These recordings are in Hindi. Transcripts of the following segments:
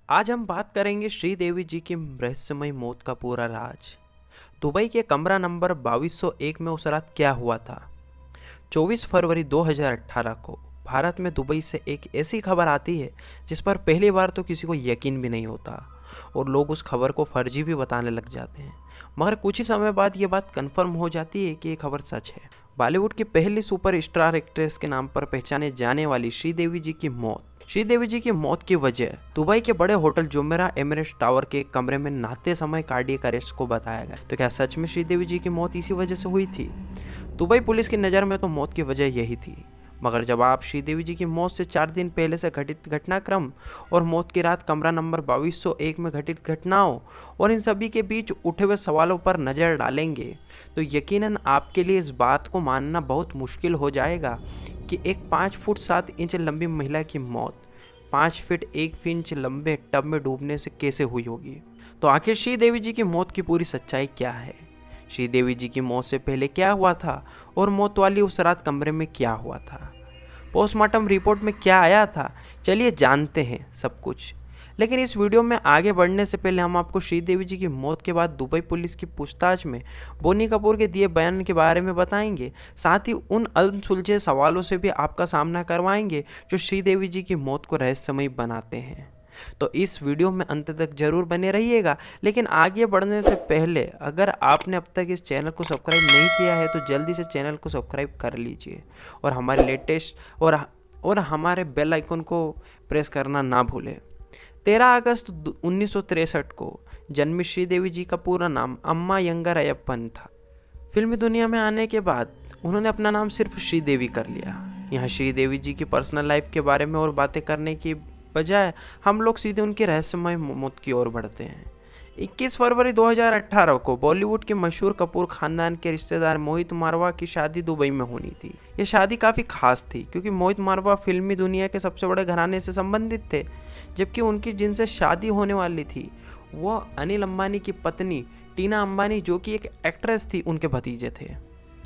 आज हम बात करेंगे श्रीदेवी जी की रहस्यमय मौत का पूरा राज। दुबई के कमरा नंबर 2201 में उस रात क्या हुआ था। 24 फरवरी 2018 को भारत में दुबई से एक ऐसी खबर आती है जिस पर पहली बार तो किसी को यकीन भी नहीं होता और लोग उस खबर को फर्जी भी बताने लग जाते हैं। मगर कुछ ही समय बाद ये बात कंफर्म हो जाती है कि ये खबर सच है। बॉलीवुड की पहली सुपर स्टार एक्ट्रेस के नाम पर पहचाने जाने वाली श्रीदेवी जी की मौत। श्रीदेवी जी की मौत की वजह दुबई के बड़े होटल जुमेरा एमिरेट्स टावर के एक कमरे में नहाते समय कार्डियक अरेस्ट को बताया गया। तो क्या सच में श्रीदेवी जी की मौत इसी वजह से हुई थी? दुबई पुलिस की नज़र में तो मौत की वजह यही थी, मगर जब आप श्रीदेवी जी की मौत से 4 दिन पहले से घटित घटनाक्रम और मौत की रात कमरा नंबर 2201 में घटित घटनाओं और इन सभी के बीच उठे हुए सवालों पर नज़र डालेंगे तो यकीनन आपके लिए इस बात को मानना बहुत मुश्किल हो जाएगा कि एक 5 फुट 7 इंच लंबी महिला की मौत 5 फीट 1 इंच लंबे टब में डूबने से कैसे हुई होगी। तो आखिर श्रीदेवी जी की मौत की पूरी सच्चाई क्या है? श्रीदेवी जी की मौत से पहले क्या हुआ था और मौत वाली उस रात कमरे में क्या हुआ था? पोस्टमार्टम रिपोर्ट में क्या आया था? चलिए जानते हैं सब कुछ। लेकिन इस वीडियो में आगे बढ़ने से पहले हम आपको श्रीदेवी जी की मौत के बाद दुबई पुलिस की पूछताछ में बोनी कपूर के दिए बयान के बारे में बताएंगे। साथ ही उन अनसुलझे सवालों से भी आपका सामना करवाएंगे जो श्रीदेवी जी की मौत को रहस्यमयी बनाते हैं। तो इस वीडियो में अंत तक जरूर बने रहिएगा। लेकिन आगे बढ़ने से पहले अगर आपने अब तक इस चैनल को सब्सक्राइब नहीं किया है तो जल्दी से चैनल को सब्सक्राइब कर लीजिए और हमारे लेटेस्ट और हमारे बेल आइकन को प्रेस करना ना भूलें। 13 अगस्त 1963 को जन्मी श्रीदेवी जी का पूरा नाम अम्मा यंगर अयप्पन था। फिल्मी दुनिया में आने के बाद उन्होंने अपना नाम सिर्फ श्रीदेवी कर लिया। यहाँ श्रीदेवी जी की पर्सनल लाइफ के बारे में और बातें करने की बजाय हम लोग सीधे उनकी रहस्यमय मौत की ओर बढ़ते हैं। 21 फरवरी 2018 को बॉलीवुड के मशहूर कपूर खानदान के रिश्तेदार मोहित मारवा की शादी दुबई में होनी थी। ये शादी काफ़ी खास थी क्योंकि मोहित मारवा फिल्मी दुनिया के सबसे बड़े घराने से संबंधित थे, जबकि उनकी जिनसे शादी होने वाली थी वो अनिल अंबानी की पत्नी टीना अंबानी, जो कि एक एक्ट्रेस थी, उनके भतीजे थे।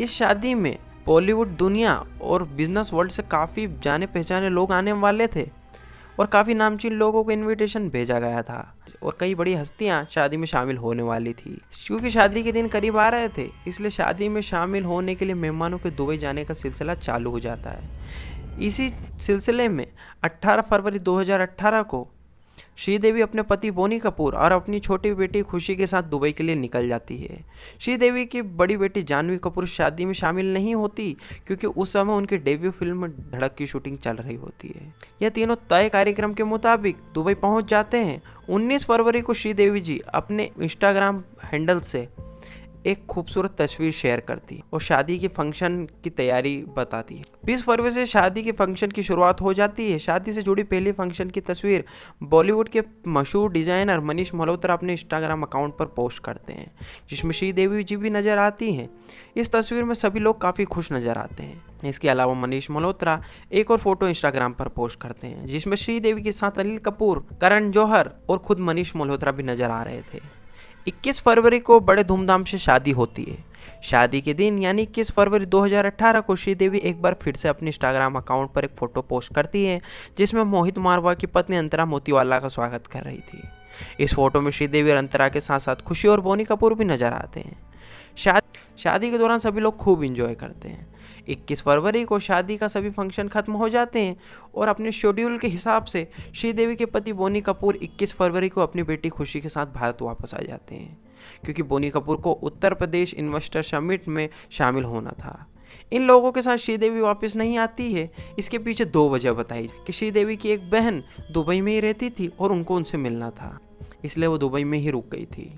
इस शादी में बॉलीवुड दुनिया और बिजनेस वर्ल्ड से काफ़ी जाने पहचाने लोग आने वाले थे और काफ़ी नामचीन लोगों को इनविटेशन भेजा गया था और कई बड़ी हस्तियां शादी में शामिल होने वाली थी। क्योंकि शादी के दिन करीब आ रहे थे, इसलिए शादी में शामिल होने के लिए मेहमानों के दुबई जाने का सिलसिला चालू हो जाता है। इसी सिलसिले में 18 फरवरी 2018 को श्रीदेवी अपने पति बोनी कपूर और अपनी छोटी बेटी खुशी के साथ दुबई के लिए निकल जाती है। श्रीदेवी की बड़ी बेटी जानवी कपूर शादी में शामिल नहीं होती क्योंकि उस समय उनकी डेब्यू फिल्म धड़क की शूटिंग चल रही होती है। यह तीनों तय कार्यक्रम के मुताबिक दुबई पहुंच जाते हैं। 19 फरवरी को श्रीदेवी जी अपने इंस्टाग्राम हैंडल से एक खूबसूरत तस्वीर शेयर करती और शादी के फंक्शन की तैयारी बताती है। 20 फरवरी से शादी के फंक्शन की शुरुआत हो जाती है। शादी से जुड़ी पहली फंक्शन की तस्वीर बॉलीवुड के मशहूर डिजाइनर मनीष मल्होत्रा अपने इंस्टाग्राम अकाउंट पर पोस्ट करते हैं, जिसमें श्रीदेवी जी भी नजर आती हैं। इस तस्वीर में सभी लोग काफ़ी खुश नजर आते हैं। इसके अलावा मनीष मल्होत्रा एक और फोटो इंस्टाग्राम पर पोस्ट करते हैं जिसमें श्रीदेवी के साथ अनिल कपूर, करण जौहर और खुद मनीष मल्होत्रा भी नजर आ रहे थे। 21 फरवरी को बड़े धूमधाम से शादी होती है। शादी के दिन यानी 21 फरवरी 2018 को श्रीदेवी एक बार फिर से अपने इंस्टाग्राम अकाउंट पर एक फ़ोटो पोस्ट करती है जिसमें मोहित मारवा की पत्नी अंतरा मोतीवाला का स्वागत कर रही थी। इस फोटो में श्रीदेवी और अंतरा के साथ साथ खुशी और बोनी कपूर भी नजर आते हैं। शादी के दौरान सभी लोग खूब इंजॉय करते हैं। 21 फरवरी को शादी का सभी फंक्शन खत्म हो जाते हैं और अपने शेड्यूल के हिसाब से श्रीदेवी के पति बोनी कपूर 21 फरवरी को अपनी बेटी खुशी के साथ भारत वापस आ जाते हैं क्योंकि बोनी कपूर को उत्तर प्रदेश इन्वेस्टर समिट में शामिल होना था। इन लोगों के साथ श्रीदेवी वापस नहीं आती है। इसके पीछे 2 वजह बताई कि श्रीदेवी की एक बहन दुबई में ही रहती थी और उनको उनसे मिलना था, इसलिए वो दुबई में ही रुक गई थी।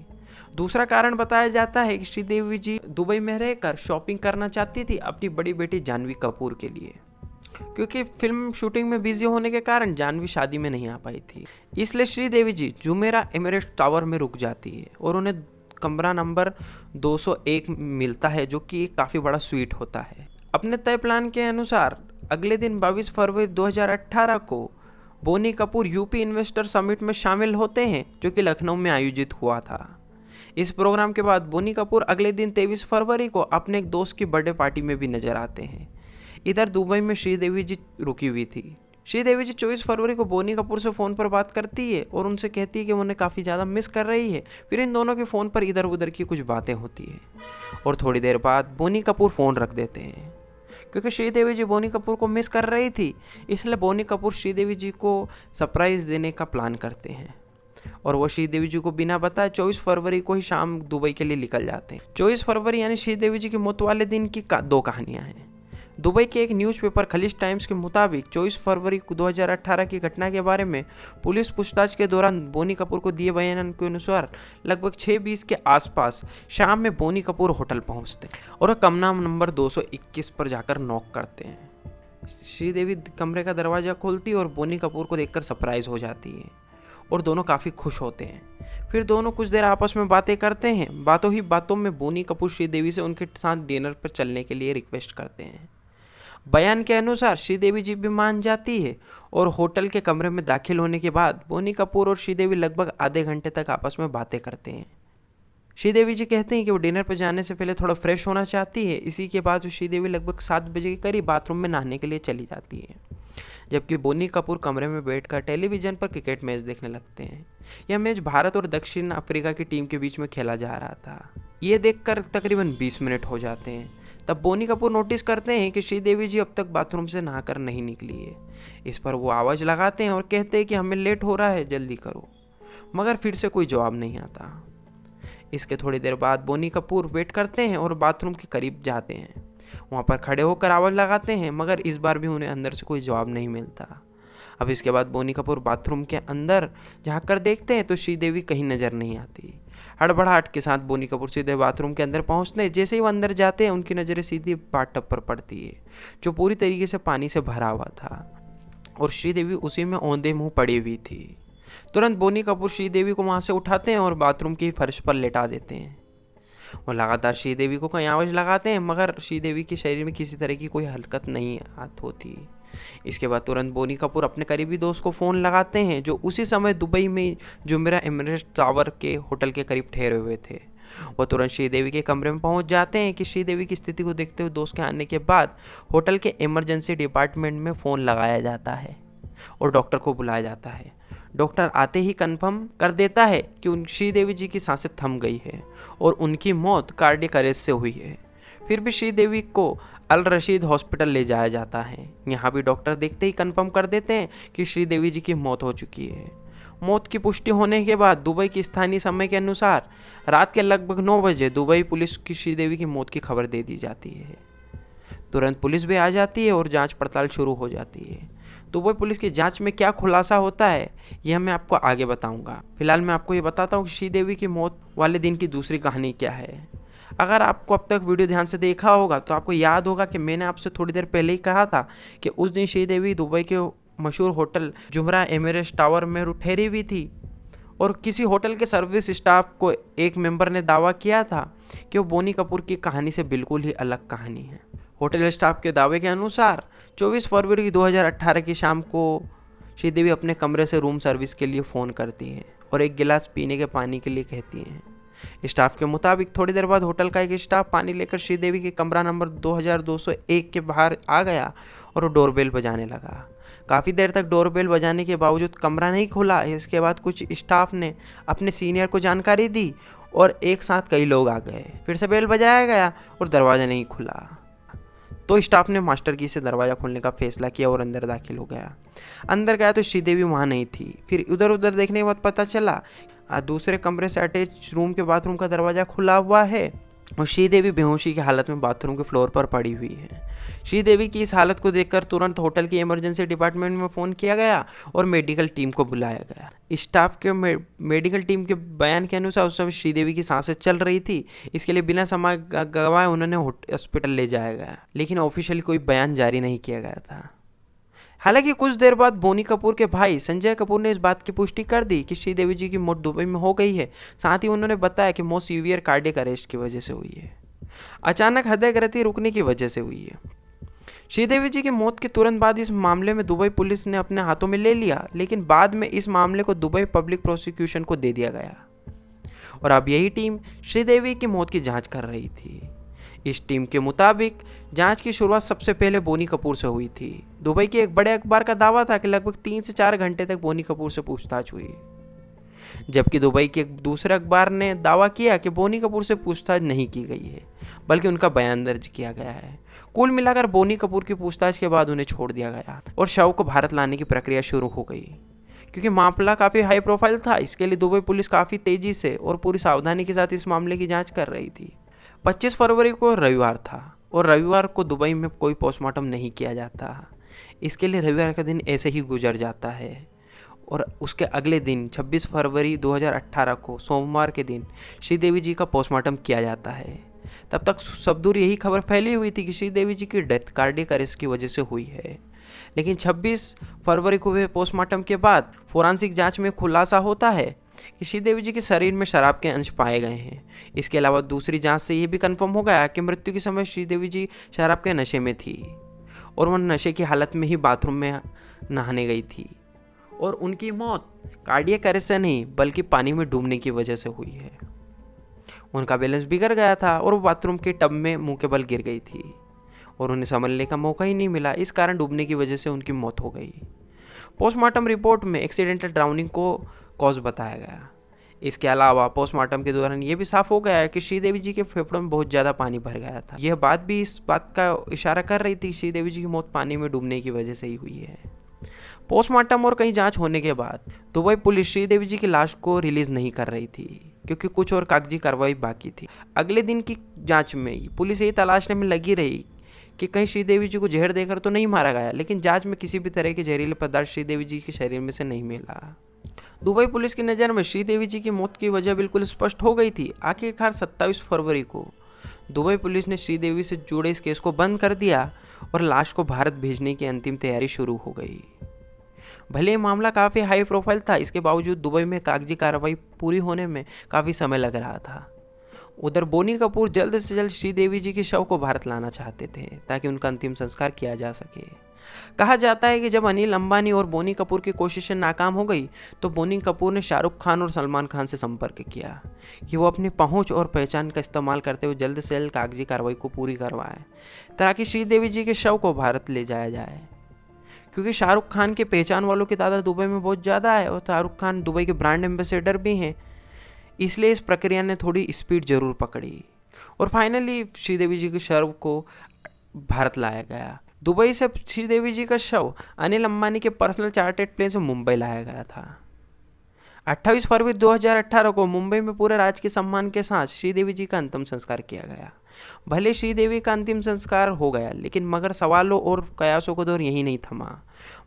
दूसरा कारण बताया जाता है कि श्रीदेवी जी दुबई में रहकर शॉपिंग करना चाहती थी अपनी बड़ी बेटी जानवी कपूर के लिए, क्योंकि फिल्म शूटिंग में बिजी होने के कारण जानवी शादी में नहीं आ पाई थी। इसलिए श्रीदेवी जी जुमेरा एमिरेट्स टावर में रुक जाती है और उन्हें कमरा नंबर 201 मिलता है, जो कि काफ़ी बड़ा स्वीट होता है। अपने तय प्लान के अनुसार अगले दिन 22 फरवरी 2018 को Boney Kapoor UP investor summit में शामिल होते हैं, जो कि लखनऊ में आयोजित हुआ था। इस प्रोग्राम के बाद बोनी कपूर अगले दिन 23 फरवरी को अपने एक दोस्त की बर्थडे पार्टी में भी नजर आते हैं। इधर दुबई में श्रीदेवी जी रुकी हुई थी श्रीदेवी जी 24 फरवरी को बोनी कपूर से फ़ोन पर बात करती है और उनसे कहती है कि वो उन्हें काफ़ी ज़्यादा मिस कर रही है। फिर इन दोनों के फ़ोन पर इधर उधर की कुछ बातें होती है और थोड़ी देर बाद बोनी कपूर फ़ोन रख देते हैं। क्योंकि श्रीदेवी जी बोनी कपूर को मिस कर रही थी, इसलिए बोनी कपूर श्रीदेवी जी को सरप्राइज़ देने का प्लान करते हैं और वो श्रीदेवी जी को बिना बताए 24 फरवरी को ही शाम दुबई के लिए निकल जाते हैं। 24 फरवरी यानी श्रीदेवी जी की मौत वाले दिन की दो कहानियां हैं। दुबई के एक न्यूज़पेपर खलीज टाइम्स के मुताबिक 24 फरवरी 2018 की घटना के बारे में पुलिस पूछताछ के दौरान बोनी कपूर को दिए बयान के अनुसार लगभग 6:20 के आसपास शाम में बोनी कपूर होटल पहुंचते और कमरा नंबर 221 पर जाकर नॉक करते हैं। श्रीदेवी कमरे का दरवाज़ा खोलती और बोनी कपूर को देखकर सरप्राइज हो जाती है और दोनों काफ़ी खुश होते हैं। फिर दोनों कुछ देर आपस में बातें करते हैं। बातों ही बातों में बोनी कपूर श्रीदेवी से उनके साथ डिनर पर चलने के लिए रिक्वेस्ट करते हैं। बयान के अनुसार श्रीदेवी जी भी मान जाती है और होटल के कमरे में दाखिल होने के बाद बोनी कपूर और श्रीदेवी लगभग आधे घंटे तक आपस में बातें करते हैं। श्रीदेवी जी कहते हैं कि वो डिनर पर जाने से पहले थोड़ा फ्रेश होना चाहती है। इसी के बाद श्रीदेवी लगभग 7 बजे के करीब बाथरूम में नहाने के लिए चली जाती है, जबकि बोनी कपूर कमरे में बैठकर टेलीविज़न पर क्रिकेट मैच देखने लगते हैं। यह मैच भारत और दक्षिण अफ्रीका की टीम के बीच में खेला जा रहा था। ये देखकर तकरीबन 20 मिनट हो जाते हैं। तब बोनी कपूर नोटिस करते हैं कि श्रीदेवी जी अब तक बाथरूम से नहाकर नहीं निकली है। इस पर वो आवाज़ लगाते हैं और कहते हैं कि हमें लेट हो रहा है, जल्दी करो, मगर फिर से कोई जवाब नहीं आता। इसके थोड़ी देर बाद बोनी कपूर वेट करते हैं और बाथरूम के करीब जाते हैं। वहाँ पर खड़े होकर आवाज़ लगाते हैं, मगर इस बार भी उन्हें अंदर से कोई जवाब नहीं मिलता। अब इसके बाद बोनी कपूर बाथरूम के अंदर झाँक कर देखते हैं तो श्रीदेवी कहीं नज़र नहीं आती। हड़बड़ाहट के साथ बोनी कपूर सीधे बाथरूम के अंदर पहुँचते हैं। जैसे ही वो अंदर जाते हैं उनकी नज़रें सीधी बाथटब पर पड़ती है, जो पूरी तरीके से पानी से भरा हुआ था और श्रीदेवी उसी में औंधे मुँह पड़ी हुई थी। तुरंत बोनी कपूर श्रीदेवी को वहाँ से उठाते हैं और बाथरूम की फर्श पर लेटा देते हैं। वो लगातार श्रीदेवी को कहीं आवाज़ लगाते हैं, मगर श्रीदेवी के शरीर में किसी तरह की कोई हरकत नहीं होती। इसके बाद तुरंत बोनी कपूर अपने करीबी दोस्त को फ़ोन लगाते हैं, जो उसी समय दुबई में जुमेरा एमिरेट्स टावर के होटल के करीब ठहरे हुए थे। वो तुरंत श्रीदेवी के कमरे में पहुंच जाते हैं कि श्रीदेवी की स्थिति को देखते हुए दोस्त के आने के बाद होटल के इमरजेंसी डिपार्टमेंट में फ़ोन लगाया जाता है और डॉक्टर को बुलाया जाता है। डॉक्टर आते ही कंफर्म कर देता है कि श्रीदेवी जी की सांसें थम गई है और उनकी मौत कार्डियक अरेस्ट से हुई है। फिर भी श्रीदेवी को अल रशीद हॉस्पिटल ले जाया जाता है। यहाँ भी डॉक्टर देखते ही कंफर्म कर देते हैं कि श्रीदेवी जी की मौत हो चुकी है। मौत की पुष्टि होने के बाद दुबई की स्थानीय समय के अनुसार रात के लगभग 9 बजे दुबई पुलिस की श्रीदेवी की मौत की खबर दे दी जाती है। तुरंत पुलिस भी आ जाती है और जांच पड़ताल शुरू हो जाती है। दुबई पुलिस की जांच में क्या खुलासा होता है यह मैं आपको आगे बताऊंगा। फिलहाल मैं आपको ये बताता हूँ कि श्रीदेवी की मौत वाले दिन की दूसरी कहानी क्या है। अगर आपको अब तक वीडियो ध्यान से देखा होगा तो आपको याद होगा कि मैंने आपसे थोड़ी देर पहले ही कहा था कि उस दिन श्रीदेवी दुबई के मशहूर होटल जुमेरा एमिरेट्स टावर में ठहरी हुई थी और किसी होटल के सर्विस स्टाफ को एक मेंबर ने दावा किया था कि वो बोनी कपूर की कहानी से बिल्कुल ही अलग कहानी है। होटल स्टाफ के दावे के अनुसार 24 फरवरी 2018 की शाम को श्रीदेवी अपने कमरे से रूम सर्विस के लिए फ़ोन करती हैं और एक गिलास पीने के पानी के लिए कहती हैं। स्टाफ के मुताबिक थोड़ी देर बाद होटल का एक स्टाफ पानी लेकर श्रीदेवी के कमरा नंबर 2201 के बाहर आ गया और वो डोरबेल बजाने लगा। काफ़ी देर तक डोरबेल बजाने के बावजूद कमरा नहीं खुला। इसके बाद कुछ स्टाफ ने अपने सीनियर को जानकारी दी और एक साथ कई लोग आ गए। फिर से बेल बजाया गया और दरवाज़ा नहीं खुला, तो स्टाफ ने मास्टर की से दरवाज़ा खोलने का फैसला किया और अंदर दाखिल हो गया। अंदर गया तो श्रीदेवी वहाँ नहीं थी। फिर इधर उधर देखने के बाद पता चला दूसरे कमरे से अटैच रूम के बाथरूम का दरवाज़ा खुला हुआ है और श्रीदेवी बेहोशी की हालत में बाथरूम के फ्लोर पर पड़ी हुई है। श्रीदेवी की इस हालत को देखकर तुरंत होटल की इमरजेंसी डिपार्टमेंट में फ़ोन किया गया और मेडिकल टीम को बुलाया गया। स्टाफ के मेडिकल टीम के बयान के अनुसार उस समय श्रीदेवी की सांसें चल रही थी। इसके लिए बिना समय गवाए उन्होंने हॉस्पिटल ले जाया गया, लेकिन ऑफिशियली कोई बयान जारी नहीं किया गया था। हालांकि कुछ देर बाद बोनी कपूर के भाई संजय कपूर ने इस बात की पुष्टि कर दी कि श्रीदेवी जी की मौत दुबई में हो गई है। साथ ही उन्होंने बताया कि मौत सीवियर कार्डियक अरेस्ट की वजह से हुई है, अचानक हृदय गति रुकने की वजह से हुई है। श्रीदेवी जी की मौत के तुरंत बाद इस मामले में दुबई पुलिस ने अपने हाथों में ले लिया, लेकिन बाद में इस मामले को दुबई पब्लिक प्रोसिक्यूशन को दे दिया गया और अब यही टीम श्रीदेवी की मौत की जाँच कर रही थी। इस टीम के मुताबिक जांच की शुरुआत सबसे पहले बोनी कपूर से हुई थी। दुबई के एक बड़े अखबार का दावा था कि लगभग 3 से 4 घंटे तक बोनी कपूर से पूछताछ हुई, जबकि दुबई के एक दूसरे अखबार ने दावा किया कि बोनी कपूर से पूछताछ नहीं की गई है, बल्कि उनका बयान दर्ज किया गया है। कुल मिलाकर बोनी कपूर की पूछताछ के बाद उन्हें छोड़ दिया गया और शव को भारत लाने की प्रक्रिया शुरू हो गई। क्योंकि मामला काफ़ी हाई प्रोफाइल था, इसके लिए दुबई पुलिस काफ़ी तेज़ी से और पूरी सावधानी के साथ इस मामले की जांच कर रही थी। 25 फरवरी को रविवार था और रविवार को दुबई में कोई पोस्टमार्टम नहीं किया जाता। इसके लिए रविवार का दिन ऐसे ही गुजर जाता है और उसके अगले दिन 26 फरवरी 2018 को सोमवार के दिन श्रीदेवी जी का पोस्टमार्टम किया जाता है। तब तक सब दूर यही खबर फैली हुई थी कि श्रीदेवी जी की डेथ कार्डियक अरेस्ट की वजह से हुई है, लेकिन 26 फरवरी को हुए पोस्टमार्टम के बाद फोरेंसिक जांच में खुलासा होता है कि श्रीदेवी जी के शरीर में शराब के अंश पाए गए हैं। इसके अलावा दूसरी जांच से ये भी कंफर्म हो गया कि मृत्यु के समय श्रीदेवी जी शराब के नशे में थी और वह नशे की हालत में ही बाथरूम में नहाने गई थी और उनकी मौत कार्डियक अरेस्ट से नहीं बल्कि पानी में डूबने की वजह से हुई है। उनका बैलेंस बिगड़ गया था और वो बाथरूम के टब में मुंह के बल गिर गई थी और उन्हें संभलने का मौका ही नहीं मिला। इस कारण डूबने की वजह से उनकी मौत हो गई। पोस्टमार्टम रिपोर्ट में एक्सीडेंटल ड्राउनिंग को कॉज बताया गया। इसके अलावा पोस्टमार्टम के दौरान ये भी साफ हो गया है कि श्रीदेवी जी के फेफड़ों में बहुत ज़्यादा पानी भर गया था। यह बात भी इस बात का इशारा कर रही थी कि श्रीदेवी जी की मौत पानी में डूबने की वजह से ही हुई है। पोस्टमार्टम और कई जांच होने के बाद दुबई पुलिस श्रीदेवी जी की लाश को रिलीज नहीं कर रही थी क्योंकि कुछ और कागजी कार्रवाई बाकी थी। अगले दिन की जांच में पुलिस यही तलाशने में लगी रही कि कहीं श्रीदेवी जी को जहर देकर तो नहीं मारा गया, लेकिन जांच में किसी भी तरह के जहरीले पदार्थ श्रीदेवी जी के शरीर में से नहीं मिला। दुबई पुलिस की नज़र में श्रीदेवी जी की मौत की वजह बिल्कुल स्पष्ट हो गई थी। आखिरकार 27 फरवरी को दुबई पुलिस ने श्रीदेवी से जुड़े इस केस को बंद कर दिया और लाश को भारत भेजने की अंतिम तैयारी शुरू हो गई। भले मामला काफ़ी हाई प्रोफाइल था, इसके बावजूद दुबई में कागजी कार्रवाई पूरी होने में काफ़ी समय लग रहा था। उधर बोनी कपूर जल्द से जल्द श्रीदेवी जी के शव को भारत लाना चाहते थे ताकि उनका अंतिम संस्कार किया जा सके। कहा जाता है कि जब अनिल अंबानी और बोनी कपूर की कोशिशें नाकाम हो गई तो बोनी कपूर ने शाहरुख खान और सलमान खान से संपर्क किया कि वो अपनी पहुंच और पहचान का इस्तेमाल करते हुए जल्द से जल्द कागजी कार्रवाई को पूरी करवाएं ताकि श्रीदेवी जी के शव को भारत ले जाया जाए। क्योंकि शाहरुख खान के पहचान वालों की तादाद दुबई में बहुत ज़्यादा है और शाहरुख खान दुबई के ब्रांड एम्बेसडर भी हैं, इसलिए इस प्रक्रिया ने थोड़ी स्पीड जरूर पकड़ी और फाइनली श्रीदेवी जी के शव को भारत लाया गया। दुबई से श्रीदेवी जी का शव अनिल अंबानी के पर्सनल चार्टर्ड प्लेन से मुंबई लाया गया था। 28 फरवरी 2018 को मुंबई में पूरे राजकीय सम्मान के साथ श्रीदेवी जी का अंतिम संस्कार किया गया। भले श्रीदेवी का अंतिम संस्कार हो गया, लेकिन मगर सवालों और कयासों का दौर यही नहीं थमा,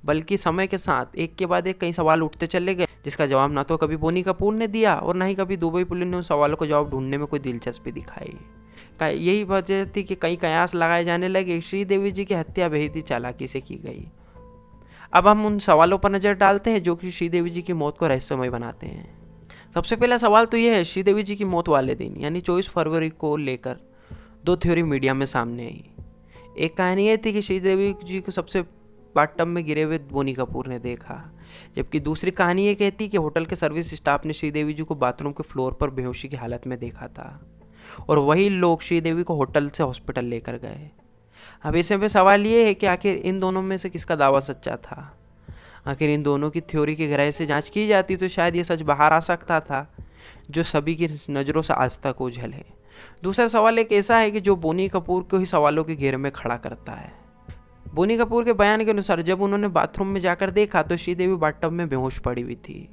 बल्कि समय के साथ एक के बाद एक कई सवाल उठते चले गए जिसका जवाब ना तो कभी बोनी कपूर ने दिया और ना ही कभी दुबई पुलिस ने उन सवालों का जवाब ढूंढने में कोई दिलचस्पी दिखाई। यही वजह थी कि कई कयास लगाए जाने लगे। श्रीदेवी जी की हत्या बेहद ही चालाकी से की गई। अब हम उन सवालों पर नज़र डालते हैं जो कि श्रीदेवी जी की मौत को रहस्यमय बनाते हैं। सबसे पहला सवाल तो यह है, श्रीदेवी जी की मौत वाले दिन यानी 24 फरवरी को लेकर दो थ्योरी मीडिया में सामने आई। एक कहानी यह थी कि श्रीदेवी जी को सबसे बाथटब में गिरे हुए बोनी कपूर ने देखा, जबकि दूसरी कहानी ये कहती कि होटल के सर्विस स्टाफ ने श्रीदेवी जी को बाथरूम के फ्लोर पर बेहोशी की हालत में देखा था और वही लोग श्रीदेवी को होटल से हॉस्पिटल लेकर गए। अब ऐसे में सवाल ये है कि आखिर इन दोनों में से किसका दावा सच्चा था। आखिर इन दोनों की थ्योरी की गहराई से जांच की जाती तो शायद ये सच बाहर आ सकता था जो सभी की नज़रों से आज तक ओझल है। दूसरा सवाल एक ऐसा है कि जो बोनी कपूर को ही सवालों के घेरे में खड़ा करता है। बोनी कपूर के बयान के अनुसार जब उन्होंने बाथरूम में जाकर देखा तो श्रीदेवी बाथटब में बेहोश पड़ी हुई थी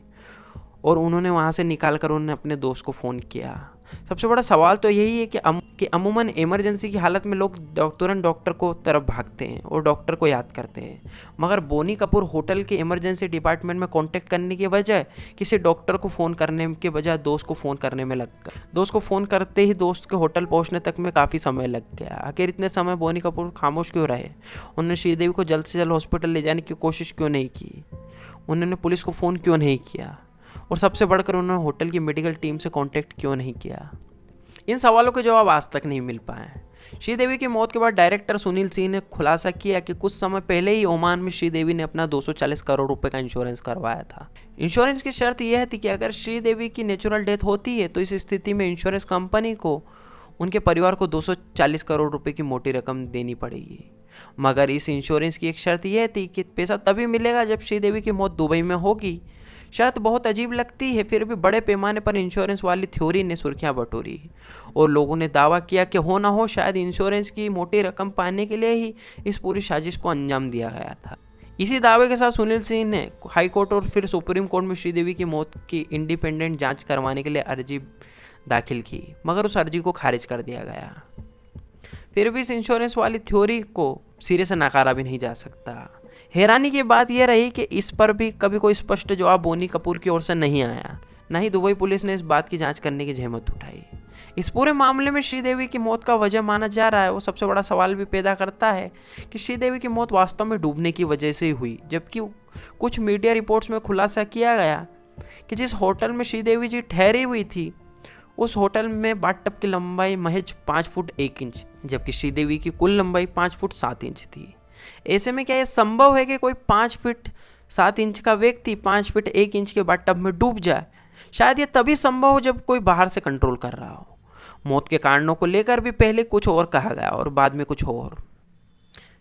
और उन्होंने वहाँ से निकाल कर उन्होंने अपने दोस्त को फ़ोन किया। सबसे बड़ा सवाल तो यही है कि अमूमन इमरजेंसी की हालत में लोग तुरंत डॉक्टर को तरफ भागते हैं और डॉक्टर को याद करते हैं, मगर बोनी कपूर होटल के इमरजेंसी डिपार्टमेंट में कांटेक्ट करने की बजाय किसी डॉक्टर को फ़ोन करने के बजाय दोस्त को फ़ोन करने में लग गया। दोस्त को फ़ोन करते ही दोस्त के होटल पहुँचने तक में काफ़ी समय लग गया। आखिर इतने समय बोनी कपूर खामोश क्यों रहे? उन्होंने श्रीदेवी को जल्द से जल्द हॉस्पिटल ले जाने की कोशिश क्यों नहीं की? उन्होंने पुलिस को फ़ोन क्यों नहीं किया? और सबसे बढ़कर उन्होंने होटल की मेडिकल टीम से कांटेक्ट क्यों नहीं किया? इन सवालों के जवाब आज तक नहीं मिल पाए। श्रीदेवी की मौत के बाद डायरेक्टर सुनील सिंह ने खुलासा किया कि कुछ समय पहले ही ओमान में श्रीदेवी ने अपना 240 करोड़ रुपए का इंश्योरेंस करवाया था। इंश्योरेंस की शर्त यह थी कि अगर श्रीदेवी की नेचुरल डेथ होती है तो इस स्थिति में इंश्योरेंस कंपनी को उनके परिवार को 240 करोड़ रुपए की मोटी रकम देनी पड़ेगी। मगर इस इंश्योरेंस की एक शर्त यह थी कि पैसा तभी मिलेगा जब श्रीदेवी की मौत दुबई में होगी। शर्त बहुत अजीब लगती है, फिर भी बड़े पैमाने पर इंश्योरेंस वाली थ्योरी ने सुर्खियां बटोरी और लोगों ने दावा किया कि हो ना हो शायद इंश्योरेंस की मोटी रकम पाने के लिए ही इस पूरी साजिश को अंजाम दिया गया था। इसी दावे के साथ सुनील सिंह ने हाई कोर्ट और फिर सुप्रीम कोर्ट में श्रीदेवी की मौत की इंडिपेंडेंट जांच करवाने के लिए अर्जी दाखिल की, मगर उस अर्जी को खारिज कर दिया गया। फिर भी इस इंश्योरेंस वाली थ्योरी को सिरे से नकारा भी नहीं जा सकता। हैरानी की बात यह रही कि इस पर भी कभी कोई स्पष्ट जवाब बोनी कपूर की ओर से नहीं आया, न ही दुबई पुलिस ने इस बात की जांच करने की जहमत उठाई। इस पूरे मामले में श्रीदेवी की मौत का वजह माना जा रहा है वो सबसे बड़ा सवाल भी पैदा करता है कि श्रीदेवी की मौत वास्तव में डूबने की वजह से ही हुई, जबकि कुछ मीडिया रिपोर्ट्स में खुलासा किया गया कि जिस होटल में श्रीदेवी जी ठहरी हुई थी उस होटल में बाथटब की लंबाई महज 5 फुट 1 इंच, जबकि श्रीदेवी की कुल लंबाई 5 फुट 7 इंच थी। ऐसे में क्या यह संभव है कि कोई 5 फीट 7 इंच का व्यक्ति 5 फीट 1 इंच के बाथटब में डूब जाए? शायद यह तभी संभव हो जब कोई बाहर से कंट्रोल कर रहा हो। मौत के कारणों को लेकर भी पहले कुछ और कहा गया और बाद में कुछ और।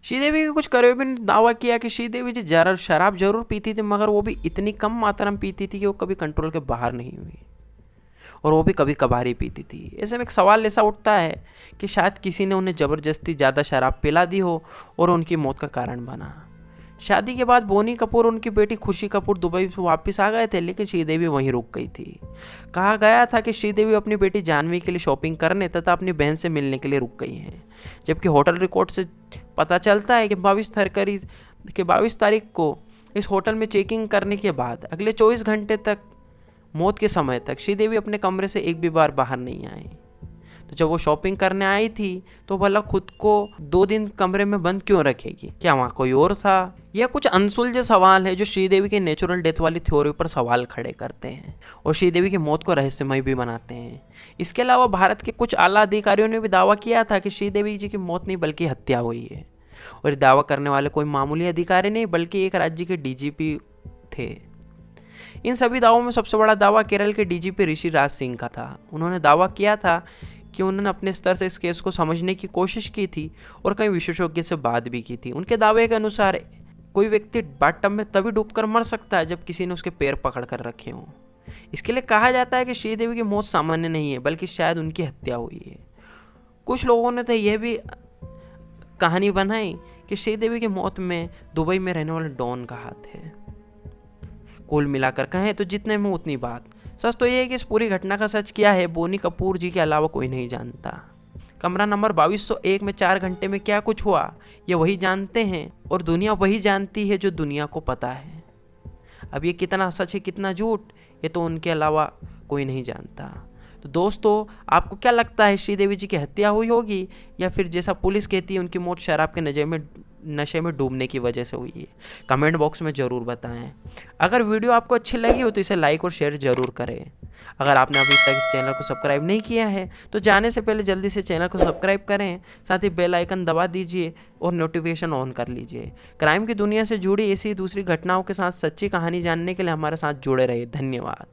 श्रीदेवी के कुछ करीबी ने दावा किया कि श्रीदेवी जी शराब जरूर पीती थी, मगर वो भी इतनी कम मात्रा में पीती थी कि वो कभी कंट्रोल के बाहर नहीं हुई, और वो भी कभी कभार ही पीती थी। ऐसे में एक सवाल ऐसा उठता है कि शायद किसी ने उन्हें ज़बरदस्ती ज़्यादा शराब पिला दी हो और उनकी मौत का कारण बना। शादी के बाद बोनी कपूर और उनकी बेटी खुशी कपूर दुबई से वापस आ गए थे, लेकिन श्रीदेवी वहीं रुक गई थी। कहा गया था कि श्रीदेवी अपनी बेटी जानवी के लिए शॉपिंग करने तथा अपनी बहन से मिलने के लिए रुक गई हैं, जबकि होटल रिकॉर्ड से पता चलता है कि 22 तारीख को इस होटल में चेकिंग करने के बाद अगले 24 घंटे तक मौत के समय तक श्रीदेवी अपने कमरे से एक भी बार बाहर नहीं आई। तो जब वो शॉपिंग करने आई थी तो भला खुद को 2 दिन कमरे में बंद क्यों रखेगी? क्या वहाँ कोई और था? यह कुछ अनसुलझे सवाल है जो श्रीदेवी के नेचुरल डेथ वाली थ्योरी पर सवाल खड़े करते हैं और श्रीदेवी की मौत को रहस्यमय भी बनाते हैं। इसके अलावा भारत के कुछ आला अधिकारियों ने भी दावा किया था कि श्रीदेवी जी की मौत नहीं बल्कि हत्या हुई है, और दावा करने वाले कोई मामूली अधिकारी नहीं बल्कि एक राज्य के डीजीपी थे। इन सभी दावों में सबसे बड़ा दावा केरल के डीजीपी ऋषि राज सिंह का था। उन्होंने दावा किया था कि उन्होंने अपने स्तर से इस केस को समझने की कोशिश की थी और कई विशेषज्ञों से बात भी की थी। उनके दावे के अनुसार कोई व्यक्ति बाथटब में तभी डूबकर मर सकता है जब किसी ने उसके पैर पकड़ कर रखे हों। इसके लिए कहा जाता है कि श्रीदेवी की मौत सामान्य नहीं है बल्कि शायद उनकी हत्या हुई है। कुछ लोगों ने तो यह भी कहानी बनाई कि श्रीदेवी की मौत में दुबई में रहने वाले डॉन का हाथ है। कुल मिलाकर कहें तो जितने में उतनी बात। सच तो यह है कि इस पूरी घटना का सच क्या है बोनी कपूर जी के अलावा कोई नहीं जानता। कमरा नंबर 2201 में 4 घंटे में क्या कुछ हुआ ये वही जानते हैं, और दुनिया वही जानती है जो दुनिया को पता है। अब ये कितना सच है कितना झूठ ये तो उनके अलावा कोई नहीं जानता। तो दोस्तों आपको क्या लगता है, श्रीदेवी जी की हत्या हुई होगी या फिर जैसा पुलिस कहती है उनकी मौत शराब के नशे में डूबने की वजह से हुई है? कमेंट बॉक्स में ज़रूर बताएं। अगर वीडियो आपको अच्छी लगी हो तो इसे लाइक और शेयर ज़रूर करें। अगर आपने अभी तक इस चैनल को सब्सक्राइब नहीं किया है तो जाने से पहले जल्दी से चैनल को सब्सक्राइब करें, साथ ही बेल आइकन दबा दीजिए और नोटिफिकेशन ऑन कर लीजिए। क्राइम की दुनिया से जुड़ी ऐसी दूसरी घटनाओं के साथ सच्ची कहानी जानने के लिए हमारे साथ जुड़े रहिए। धन्यवाद।